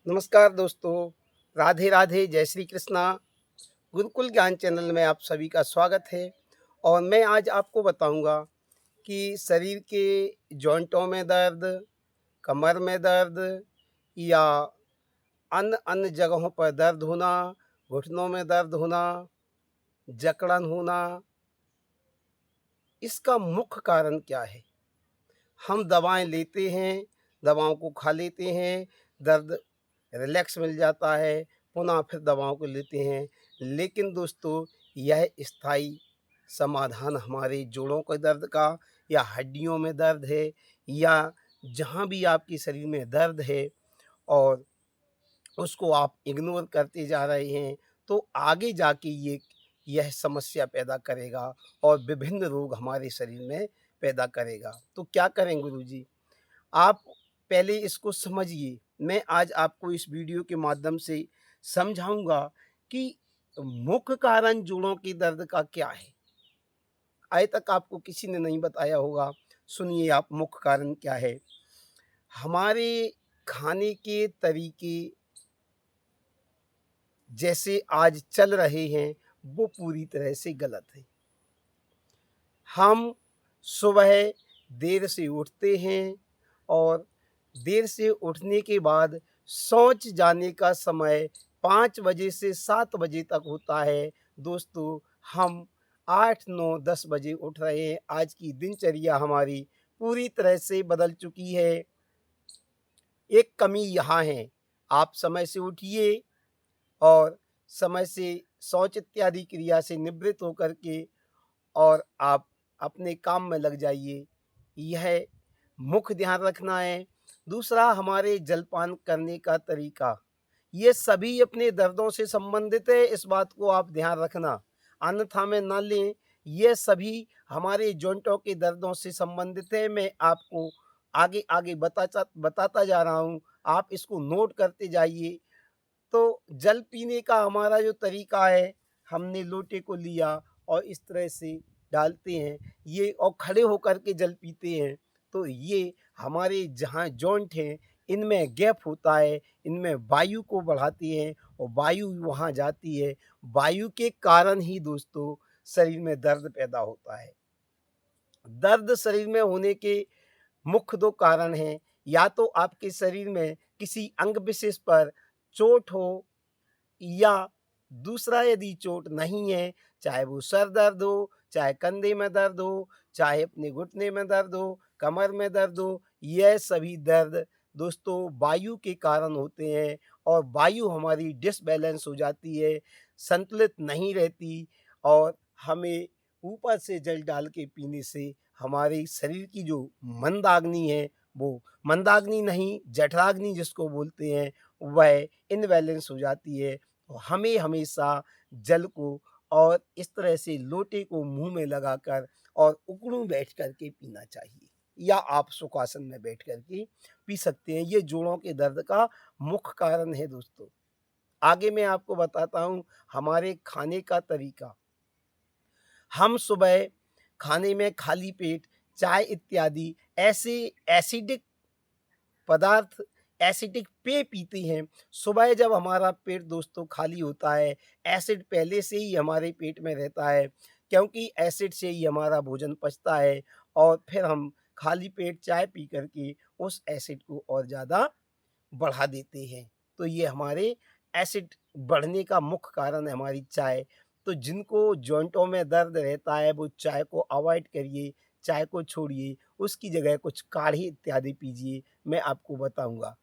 नमस्कार दोस्तों, राधे राधे, जय श्री कृष्णा। गुरुकुल ज्ञान चैनल में आप सभी का स्वागत है और मैं आज आपको बताऊंगा कि शरीर के जॉइंटों में दर्द, कमर में दर्द या अन्य अन्य जगहों पर दर्द होना, घुटनों में दर्द होना, जकड़न होना, इसका मुख्य कारण क्या है? हम दवाएं लेते हैं, दवाओं को खा लेते हैं, दर्द रिलैक्स मिल जाता है, पुनः फिर दवाओं को लेते हैं। लेकिन दोस्तों, यह स्थायी समाधान हमारे जोड़ों के दर्द का या हड्डियों में दर्द है या जहाँ भी आपके शरीर में दर्द है और उसको आप इग्नोर करते जा रहे हैं, तो आगे जाके यह समस्या पैदा करेगा और विभिन्न रोग हमारे शरीर में पैदा करेगा। तो क्या करें गुरुजी? आप पहले इसको समझिए। मैं आज आपको इस वीडियो के माध्यम से समझाऊँगा कि मुख्य कारण जोड़ों के दर्द का क्या है। आज तक आपको किसी ने नहीं बताया होगा। सुनिए आप मुख्य कारण क्या है। हमारे खाने के तरीके जैसे आज चल रहे हैं, वो पूरी तरह से गलत है। हम सुबह देर से उठते हैं और देर से उठने के बाद शौच जाने का समय 5 बजे से 7 बजे तक होता है। दोस्तों, हम 8, 9, 10 बजे उठ रहे हैं। आज की दिनचर्या हमारी पूरी तरह से बदल चुकी है। एक कमी यहाँ है, आप समय से उठिए और समय से शौच इत्यादि क्रिया से निवृत्त होकर के और आप अपने काम में लग जाइए। यह मुख्य ध्यान रखना है। दूसरा, हमारे जलपान करने का तरीका, ये सभी अपने दर्दों से संबंधित है, इस बात को आप ध्यान रखना, अन्यथा में ना लें। ये सभी हमारे जॉइंटों के दर्दों से संबंधित है। मैं आपको आगे-आगे बताता जा रहा हूँ, आप इसको नोट करते जाइए। तो जल पीने का हमारा जो तरीका है, हमने लोटे को लिया और इस तरह से डालते हैं ये और खड़े होकर के जल पीते हैं। तो ये हमारे जहाँ जॉइंट हैं, इनमें गैप होता है, इनमें वायु को बढ़ाती हैं और वायु वहाँ जाती है। वायु के कारण ही दोस्तों शरीर में दर्द पैदा होता है। दर्द शरीर में होने के मुख्य 2 कारण हैं, या तो आपके शरीर में किसी अंग विशेष पर चोट हो या दूसरा यदि चोट नहीं है, चाहे वो सर दर्द हो, चाहे कंधे में दर्द हो, चाहे अपने घुटने में दर्द हो, कमर में दर्द हो, यह सभी दर्द दोस्तों वायु के कारण होते हैं और वायु हमारी डिसबैलेंस हो जाती है, संतुलित नहीं रहती और हमें ऊपर से जल डाल के पीने से हमारे शरीर की जो मंदाग्नि है, वो मंदाग्नि नहीं, जठराग्नि जिसको बोलते हैं, वह इनबैलेंस हो जाती है। तो हमें हमेशा जल को और इस तरह से लोटे को मुँह में लगाकर और उकड़ू बैठ कर के पीना चाहिए या आप सुखासन में बैठ कर के पी सकते हैं। ये जोड़ों के दर्द का मुख्य कारण है दोस्तों। आगे मैं आपको बताता हूँ हमारे खाने का तरीका। हम सुबह खाने में खाली पेट चाय इत्यादि ऐसे एसिडिक पदार्थ, एसिडिक पेय पीते हैं। सुबह जब हमारा पेट दोस्तों खाली होता है, एसिड पहले से ही हमारे पेट में रहता है, क्योंकि एसिड से ही हमारा भोजन पचता है और फिर हम खाली पेट चाय पी कर के उस एसिड को और ज़्यादा बढ़ा देते हैं। तो ये हमारे एसिड बढ़ने का मुख्य कारण है हमारी चाय। तो जिनको जॉइंटों में दर्द रहता है, वो चाय को अवॉइड करिए, चाय को छोड़िए, उसकी जगह कुछ काढ़े इत्यादि पीजिए, मैं आपको बताऊँगा।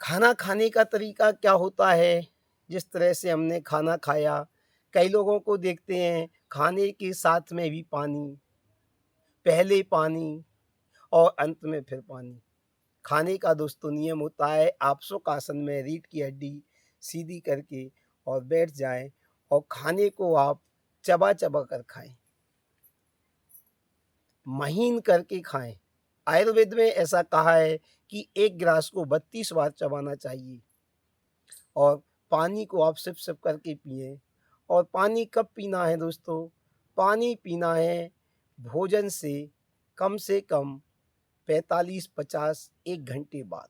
खाना खाने का तरीका क्या होता है, जिस तरह से हमने खाना खाया, कई लोगों को देखते हैं खाने के साथ में भी पानी, पहले पानी और अंत में फिर पानी। खाने का दोस्तों नियम होता है, आप सुखासन में रीढ़ की हड्डी सीधी करके और बैठ जाएँ और खाने को आप चबा-चबा कर खाएँ। महीन करके खाएँ। आयुर्वेद में ऐसा कहा है कि 1 गिलास को 32 बार चबाना चाहिए और पानी को आप सिप-सिप करके पिएँ। और पानी कब पीना है दोस्तों? पानी पीना है भोजन से कम 45-50 1 घंटे बाद।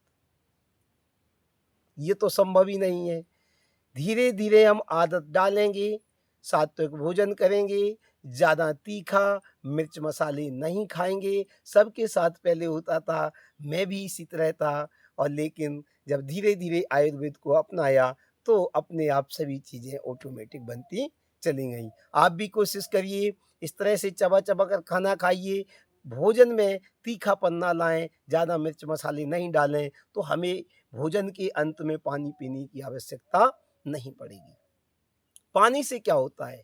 ये तो संभव ही नहीं है। धीरे-धीरे हम आदत डालेंगे, सात्विक भोजन करेंगे, ज़्यादा तीखा, मिर्च मसाले नहीं खाएँगे। सबके साथ पहले होता था, मैं भी इसी तरह था और लेकिन जब धीरे-धीरे आयुर्वेद को अपनाया, तो अपने आप सभी चीज़ें ऑटोमेटिक बनती चली गईं। आप भी कोशिश करिए, इस तरह से चबा-चबा कर खाना खाइए, भोजन में तीखापन ना लाएँ, ज़्यादा मिर्च मसाले नहीं डालें, तो हमें भोजन के अंत में पानी पीने की आवश्यकता नहीं पड़ेगी। पानी से क्या होता है?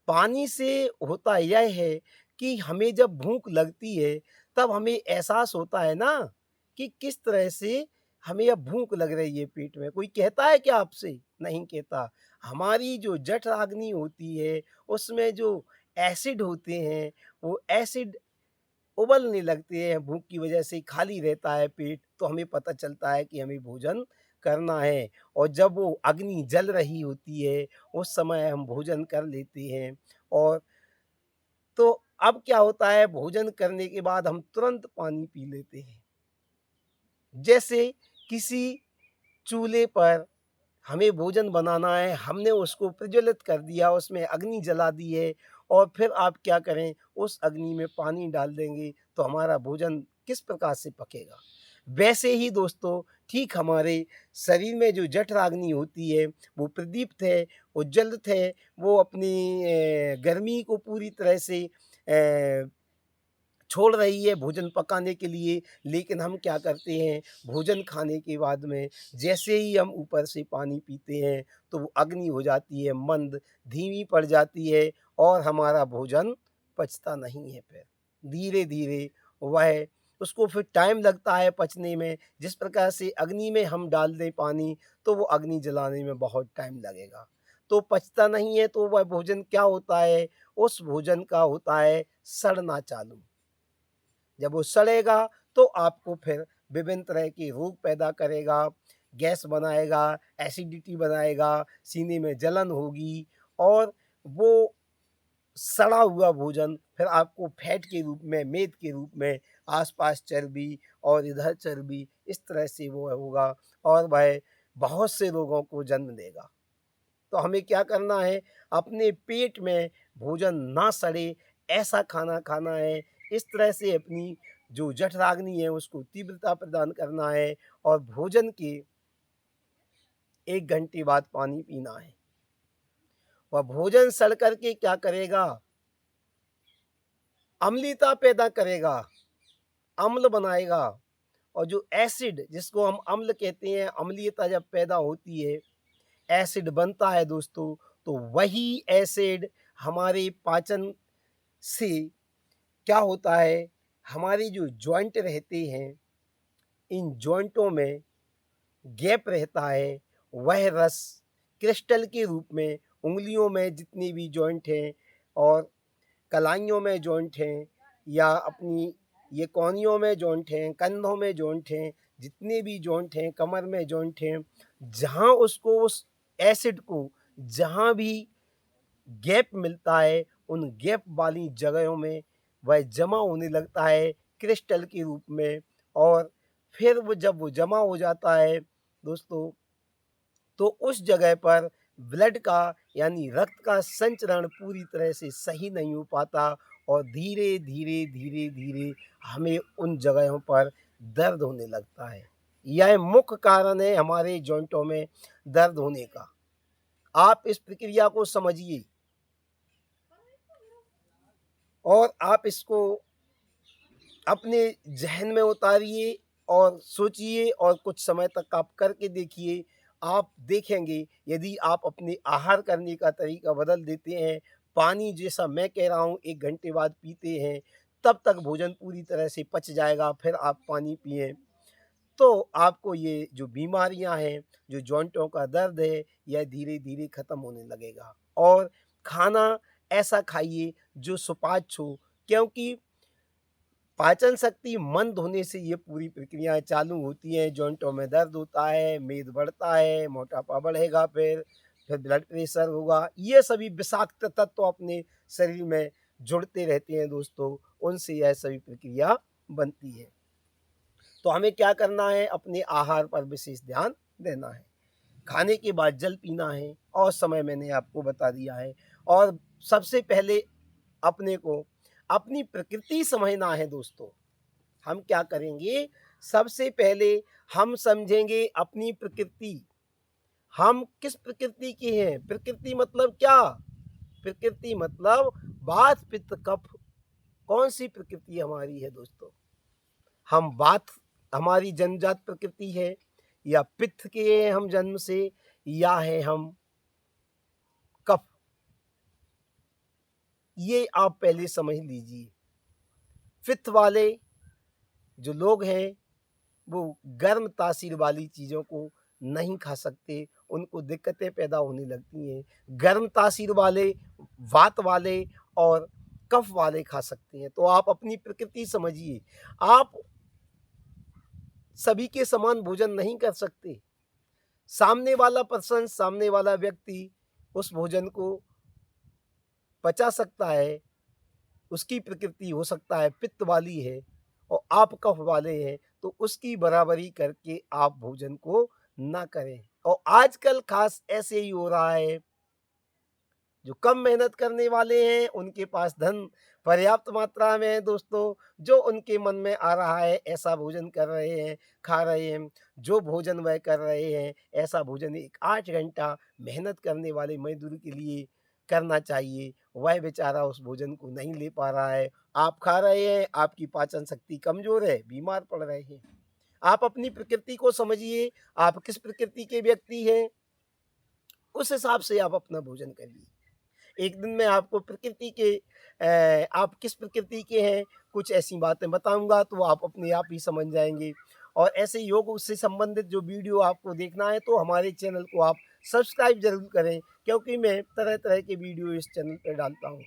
पानी से होता यह है कि हमें जब भूख लगती है, तब हमें एहसास होता है ना कि किस तरह से हमें अब भूख लग रही है पेट में। कोई कहता है क्या आपसे? नहीं कहता। हमारी जो जठराग्नि होती है, उसमें जो एसिड होते हैं, वो एसिड उबलने लगते हैं, भूख की वजह से खाली रहता है पेट, तो हमें पता चलता है कि हमें भोजन करना है और जब वो अग्नि जल रही होती है, उस समय हम भोजन कर लेते हैं और तो अब क्या होता है भोजन करने के बाद हम तुरंत पानी पी लेते हैं। जैसे किसी चूल्हे पर हमें भोजन बनाना है, हमने उसको प्रज्वलित कर दिया, उसमें अग्नि जला दी है और फिर आप क्या करें, उस अग्नि में पानी डाल देंगे, तो हमारा भोजन किस प्रकार से पकेगा। वैसे ही दोस्तों, ठीक हमारे शरीर में जो जठराग्नि होती है, वो प्रदीप्त है, उज्ज्वलित है, वो अपनी गर्मी को पूरी तरह से छोड़ रही है भोजन पकाने के लिए, लेकिन हम क्या करते हैं, भोजन खाने के बाद में जैसे ही हम ऊपर से पानी पीते हैं, तो वो अग्नि हो जाती है मंद, धीमी पड़ जाती है और हमारा भोजन पचता नहीं है फिर। धीरे-धीरे वह उसको फिर टाइम लगता है पचने में, जिस प्रकार से अग्नि में हम डाल दें पानी, तो वो अग्नि जलाने में बहुत टाइम लगेगा। तो पचता नहीं है, तो वह भोजन क्या होता है, उस भोजन का होता है सड़ना चालू। जब वो सड़ेगा तो आपको फिर विभिन्न तरह के रोग पैदा करेगा, गैस बनाएगा, एसिडिटी बनाएगा, सीने में जलन होगी और वो सड़ा हुआ भोजन फिर आपको फैट के रूप में, मेद के रूप में आस-पास चर्बी और इधर चर्बी इस तरह से वो होगा और वह बहुत से रोगों को जन्म देगा। तो हमें क्या करना है, अपने पेट में भोजन ना सड़े ऐसा खाना खाना है। इस तरह से अपनी जो जठराग्नि है उसको तीव्रता प्रदान करना है और भोजन के 1 घंटे बाद पानी पीना है। वह भोजन सड़ कर के क्या करेगा? अम्लता पैदा करेगा, अम्ल बनाएगा और जो एसिड जिसको हम अम्ल कहते हैं, अम्लीयता जब पैदा होती है, एसिड बनता है दोस्तों, तो वही एसिड हमारे पाचन से क्या होता है, हमारे जो जॉइंट रहते हैं, इन जॉइंटों में गैप रहता है, वह रस क्रिस्टल के रूप में उँगलियों में जितनी भी जॉइंट हैं और कलाइयों में जॉइंट हैं या अपनी ये कोहनियों में जॉइंट हैं, कंधों में जॉइंट हैं, जितने भी जॉइंट हैं, कमर में जॉइंट हैं, जहाँ उसको उस एसिड को जहाँ भी गैप मिलता है, उन गैप वाली जगहों में वह जमा होने लगता है क्रिस्टल के रूप में और फिर वो जब वो जमा हो जाता है दोस्तों, तो उस जगह पर ब्लड का यानी रक्त का संचरण पूरी तरह से सही नहीं हो पाता और धीरे-धीरे, धीरे-धीरे हमें उन जगहों पर दर्द होने लगता है। यह मुख्य कारण है हमारे जॉइंटों में दर्द होने का। आप इस प्रक्रिया को समझिए और आप इसको अपने ज़हन में उतारिए और सोचिए और कुछ समय तक आप करके देखिए। आप देखेंगे यदि आप अपने आहार करने का तरीका बदल देते हैं, पानी जैसा मैं कह रहा हूँ 1 घंटे बाद पीते हैं, तब तक भोजन पूरी तरह से पच जाएगा, फिर आप पानी पिएँ। तो आपको ये जो बीमारियाँ हैं, जो जॉइंटों का दर्द है, यह धीरे-धीरे खत्म होने लगेगा और खाना ऐसा खाइए जो सुपाच्य हो क्योंकि पाचन शक्ति मंद होने से ये पूरी प्रक्रियाएँ चालू होती हैं, जॉइंटों में दर्द होता है, मेद बढ़ता है, मोटापा बढ़ेगा फिर ब्लड प्रेशर होगा। ये सभी विषाक्त तत्व अपने शरीर में जुड़ते रहते हैं दोस्तों, उनसे यह सभी प्रक्रिया बनती है। तो हमें क्या करना है, अपने आहार पर विशेष ध्यान देना है। खाने के बाद जल पीना है और समय मैंने आपको बता दिया है। और सबसे पहले अपने को अपनी प्रकृति समझना है दोस्तों। हम क्या करेंगे, सबसे पहले हम समझेंगे अपनी प्रकृति। हम किस प्रकृति के हैं? प्रकृति मतलब क्या? प्रकृति मतलब वात पित्त कफ। कौन सी प्रकृति हमारी है दोस्तों? हम वात, हमारी जन्मजात प्रकृति है, या पित्त के हैं हम जन्म से, या है हम कफ? ये आप पहले समझ लीजिए। पित्त वाले जो लोग हैं वो गर्म तासीर वाली चीज़ों को नहीं खा सकते, उनको दिक्कतें पैदा होने लगती हैं। गर्म तासीर वाले, वात वाले और कफ वाले खा सकते हैं। तो आप अपनी प्रकृति समझिए। आप सभी के समान भोजन नहीं कर सकते। सामने वाला पर्सन, सामने वाला व्यक्ति उस भोजन को पचा सकता है, उसकी प्रकृति हो सकता है पित्त वाली है और आप कफ वाले हैं, तो उसकी बराबरी करके आप भोजन को ना करें। और आजकल खास ऐसे ही हो रहा है, जो कम मेहनत करने वाले हैं उनके पास धन पर्याप्त मात्रा में है दोस्तों, जो उनके मन में आ रहा है ऐसा भोजन कर रहे हैं, खा रहे हैं। जो भोजन वह कर रहे हैं, ऐसा भोजन एक 8 घंटा मेहनत करने वाले मज़दूर के लिए करना चाहिए। वह बेचारा उस भोजन को नहीं ले पा रहा है। आप खा रहे हैं, आपकी पाचन शक्ति कमज़ोर है, बीमार पड़ रहे हैं। आप अपनी प्रकृति को समझिए, आप किस प्रकृति के व्यक्ति हैं, उस हिसाब से आप अपना भोजन करिए। एक दिन मैं आपको प्रकृति के आप किस प्रकृति के हैं, कुछ ऐसी बातें बताऊँगा तो आप अपने आप ही समझ जाएँगे। और ऐसे योग से संबंधित जो वीडियो आपको देखना है तो हमारे चैनल को आप सब्सक्राइब ज़रूर करें, क्योंकि मैं तरह-तरह के वीडियो इस चैनल पे डालता हूँ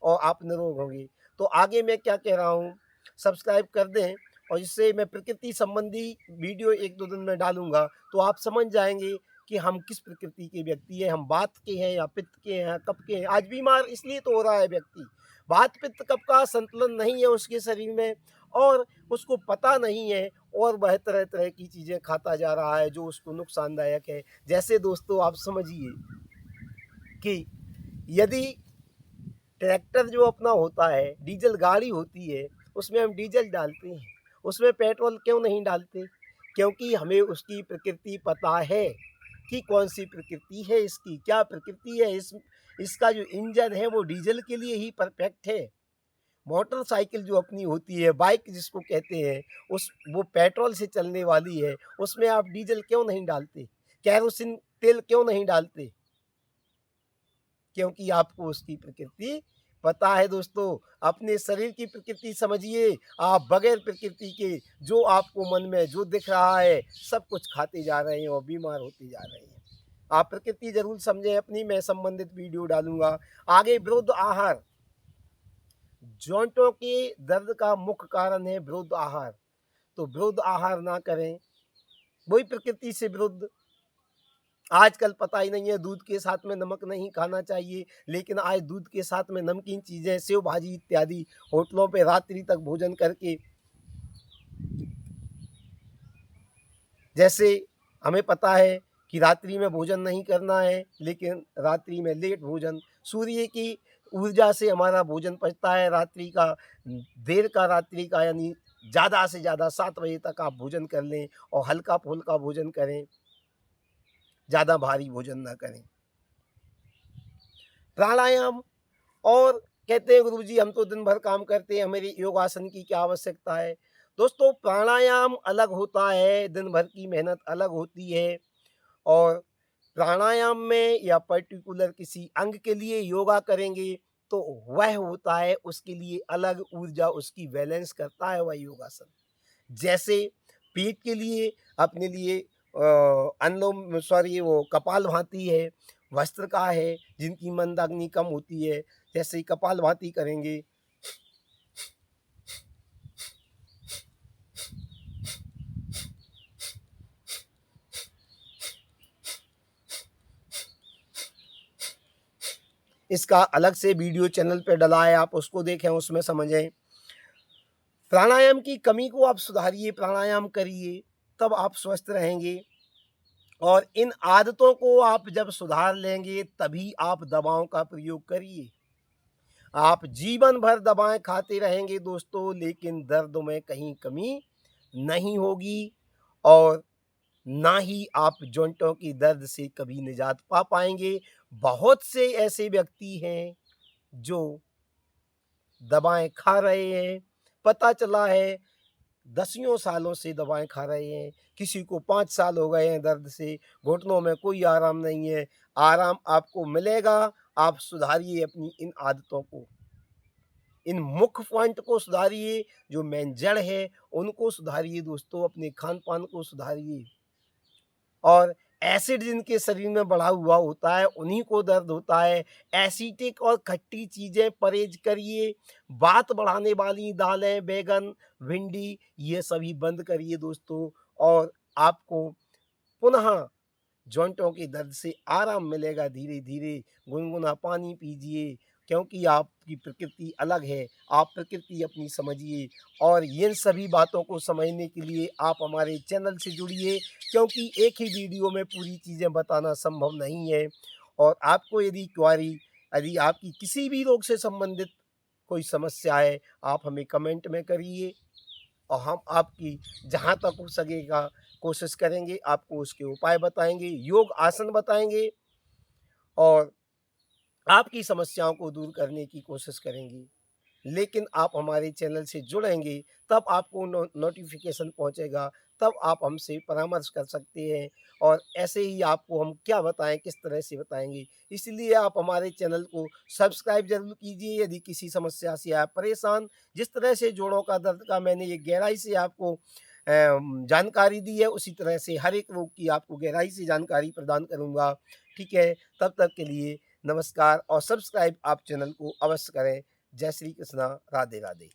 और आप निरोग होंगे। तो आगे मैं क्या कह रहा हूँ, सब्सक्राइब कर दें, और इससे मैं प्रकृति संबंधी वीडियो 1-2 दिन में डालूँगा तो आप समझ जाएँगे कि हम किस प्रकृति के व्यक्ति हैं, हम वात के हैं या पित्त के हैं, कफ के हैं। आज बीमार इसलिए तो हो रहा है व्यक्ति, वात पित्त कफ का संतुलन नहीं है उसके शरीर में, और उसको पता नहीं है, और वह तरह-तरह की चीज़ें खाता जा रहा है जो उसको नुकसानदायक है। जैसे दोस्तों आप समझिए कि यदि ट्रैक्टर जो अपना होता है, डीज़ल गाड़ी होती है, उसमें हम डीज़ल डालते हैं, उसमें पेट्रोल क्यों नहीं डालते? क्योंकि हमें उसकी प्रकृति पता है कि कौन-सी प्रकृति है इसकी, क्या प्रकृति है। इसका जो इंजन है वो डीज़ल के लिए ही परफेक्ट है। मोटरसाइकिल जो अपनी होती है, बाइक जिसको कहते हैं, वो पेट्रोल से चलने वाली है, उसमें आप डीज़ल क्यों नहीं डालते? केरोसिन तेल क्यों नहीं डालते? क्योंकि आपको उसकी प्रकृति पता है दोस्तों। अपने शरीर की प्रकृति समझिए। आप बगैर प्रकृति के जो आपको मन में जो दिख रहा है, सब कुछ खाते जा रहे हैं और बीमार होते जा रहे हैं। आप प्रकृति ज़रूर समझें अपनी, मैं संबंधित वीडियो डालूँगा। आगे विरुद्ध आहार, जोंटों के दर्द का मुख्य कारण है विरुद्ध आहार, तो विरुद्ध आहार ना करें, वही प्रकृति से विरुद्ध। आजकल पता ही नहीं है, दूध के साथ में नमक नहीं खाना चाहिए, लेकिन आज दूध के साथ में नमकीन चीज़ें, सेव भाजी इत्यादि होटलों पे रात्रि तक भोजन करके, जैसे हमें पता है कि रात्रि में भोजन नहीं करना है, लेकिन रात्रि में लेट भोजन, सूर्य की ऊर्जा से हमारा भोजन पचता है रात्रि का, देर का रात्रि का, यानी ज़्यादा से ज़्यादा 7 बजे तक आप भोजन कर लें और हल्का-फुल्का भोजन करें, ज़्यादा भारी भोजन ना करें। प्राणायाम, और कहते हैं गुरुजी हम तो दिन भर काम करते हैं, हमें योगासन की क्या आवश्यकता है। दोस्तों प्राणायाम अलग होता है, दिन भर की मेहनत अलग होती है, और प्राणायाम में या पर्टिकुलर किसी अंग के लिए योगा करेंगे तो वह होता है उसके लिए अलग ऊर्जा, उसकी बैलेंस करता है वह योगासन। जैसे पेट के लिए अपने लिए अनुलोम सॉरी वो कपालभाति है, भस्त्रिका है, जिनकी मंदाग्नि कम होती है, जैसे कपालभाति करेंगे, इसका अलग से वीडियो चैनल पे डला है, आप उसको देखें, उसमें समझें। प्राणायाम की कमी को आप सुधारिए, प्राणायाम करिए, तब आप स्वस्थ रहेंगे। और इन आदतों को आप जब सुधार लेंगे तभी आप दवाओं का प्रयोग करिए। आप जीवन भर दवाएँ खाते रहेंगे दोस्तों, लेकिन दर्द में कहीं कमी नहीं होगी और ना ही आप जॉइंटों की दर्द से कभी निजात पा पाएँगे। बहुत से ऐसे व्यक्ति हैं जो दवाएँ खा रहे हैं, पता चला है दसियों सालों से दवाएँ खा रहे हैं, किसी को 5 साल हो गए हैं दर्द से, घुटनों में कोई आराम नहीं है। आराम आपको मिलेगा, आप सुधारिए अपनी इन आदतों को। इन मुख्य पॉइंट को सुधारिए, जो मेन जड़ है, उनको सुधारिए दोस्तों, अपने खान-पान को सुधारिए। और एसिड जिनके शरीर में बढ़ा हुआ होता है, उन्हीं को दर्द होता है। एसिडिक और खट्टी चीज़ें परहेज़ करिए, बात बढ़ाने वाली दालें, बैंगन, भिंडी ये सभी बंद करिए दोस्तों और आपको पुनः जॉइंटों के दर्द से आराम मिलेगा धीरे-धीरे। गुनगुना पानी पीजिए क्योंकि आपकी प्रकृति अलग है, आप प्रकृति अपनी समझिए और इन सभी बातों को समझने के लिए आप हमारे चैनल से जुड़िए क्योंकि एक ही वीडियो में पूरी चीज़ें बताना संभव नहीं है। और आपको यदि यदि आपकी किसी भी रोग से संबंधित कोई समस्या है, आप हमें कमेंट में करिए और हम आपकी जहाँ तक हो सकेगा कोशिश करेंगे, आपको उसके उपाय बताएँगे, योग आसन बताएँगे और आपकी समस्याओं को दूर करने की कोशिश करेंगे। लेकिन आप हमारे चैनल से जुड़ेंगे तब आपको नोटिफ़िकेशन पहुँचेगा, तब आप हमसे परामर्श कर सकते हैं और ऐसे ही आपको हम क्या बताएँ, किस तरह से बताएँगे। इसलिए आप हमारे चैनल को सब्सक्राइब ज़रूर कीजिए यदि किसी समस्या से आप परेशान। जिस तरह से जोड़ों का दर्द का मैंने ये गहराई से आपको जानकारी दी है, उसी तरह से हर एक रोग की आपको गहराई से जानकारी प्रदान करूँगा। ठीक है? तब तक के लिए नमस्कार और सब्सक्राइब आप चैनल को अवश्य करें। जय श्री कृष्णा, राधे राधे।